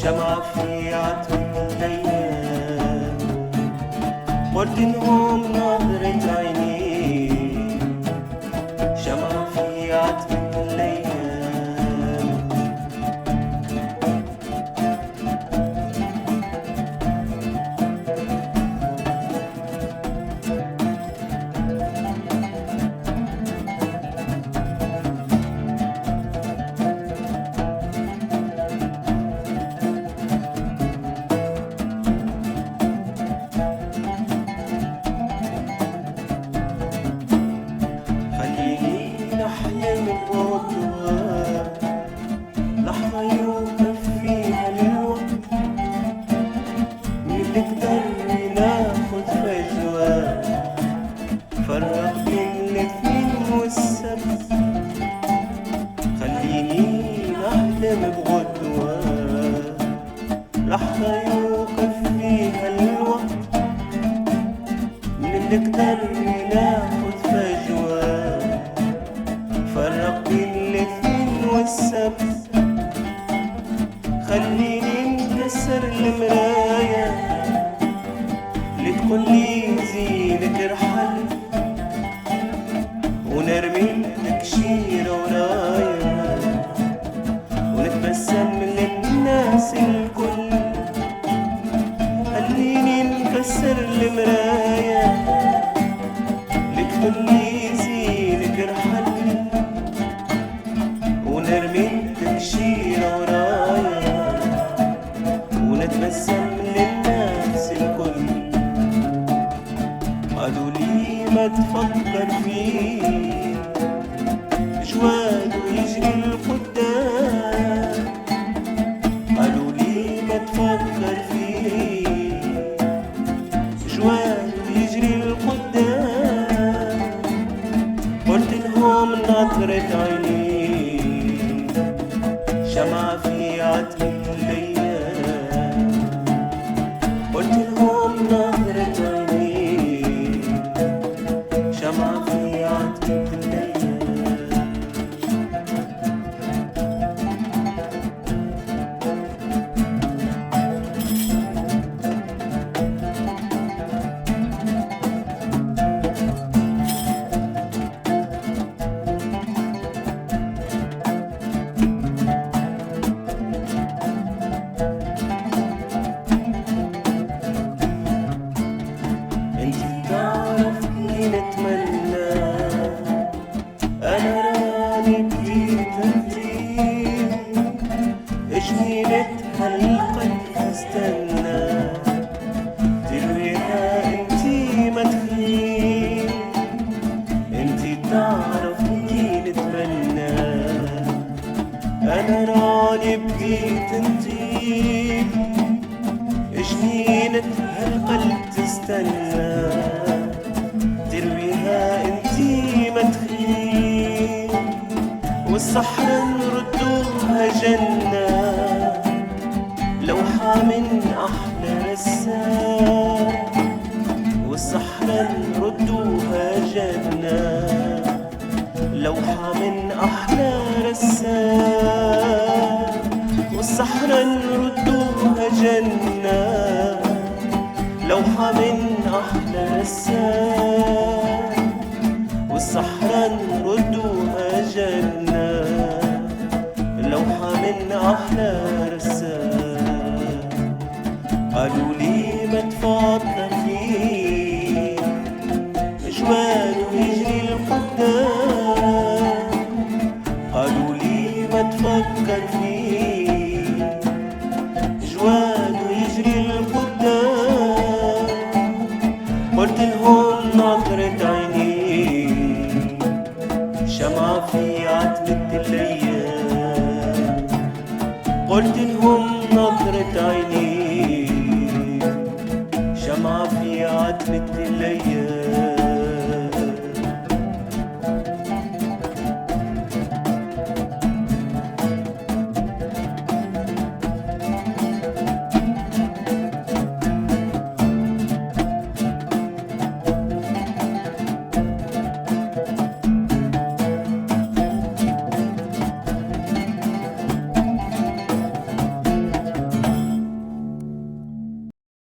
شمعة في عتمة الليل، قلت لهم نظرة عيني، شمعة في عتمة الليل. أحلم بغدوة لحظة يوقف فيها الوقت، من اللي قدر ناخد فجوة فرق بين الاثنين والسبت. خليني أحلم بغدوة لحظة يوقف فيها الوقت، من اللي قدر ناخد فجوة فرق بين الاثنين والسبت. خليني نكسر المراية اللي تقول لي زينك ارحل، ونرمي تكشيرة ورايا ونتبسم للناس الكل. خليني نكسر المراية اللي تقول لي زينك ارحل، ونرمي تكشيرة ورايا ونتبسم للناس الكل. قالوا لي ما تفكر فيه جواد ويجري القدام، قالوا لي ما تفكر فيه جواد ويجري القدام. قلت لهم نظرة عيني، شمعة في عتمة الليل. قلت لهم نظرة عيني، شمعة في عتمة الليل. نتمنى أنا راني بديت انتي، جنينة هالقلب تستنى ترويها انتي ما تخيل. انتي تعرف كي نتمنى أنا راني بديت انتي، جنينة هالقلب تستنى ترويها انتي ما تخيل. والصحراء نردوها جنة لوحة من أحلى رسام، والصحراء نردوها جنة لوحة من أحلى رسام. والصحراء نردوها جنة لوحة من أحلى رسام، والصحراء نردوها جنة لوحة من أحلى رسام. قالوا لي ما تفكر فيه جواد ويجري القدام، قالوا لي ما تفكر فيه جواد ويجري القدام. قلت لهم نظرة عيني، شمعة في عتمة الليل. قلت لهم نظرة عيني، شمعة في عتمة الليل.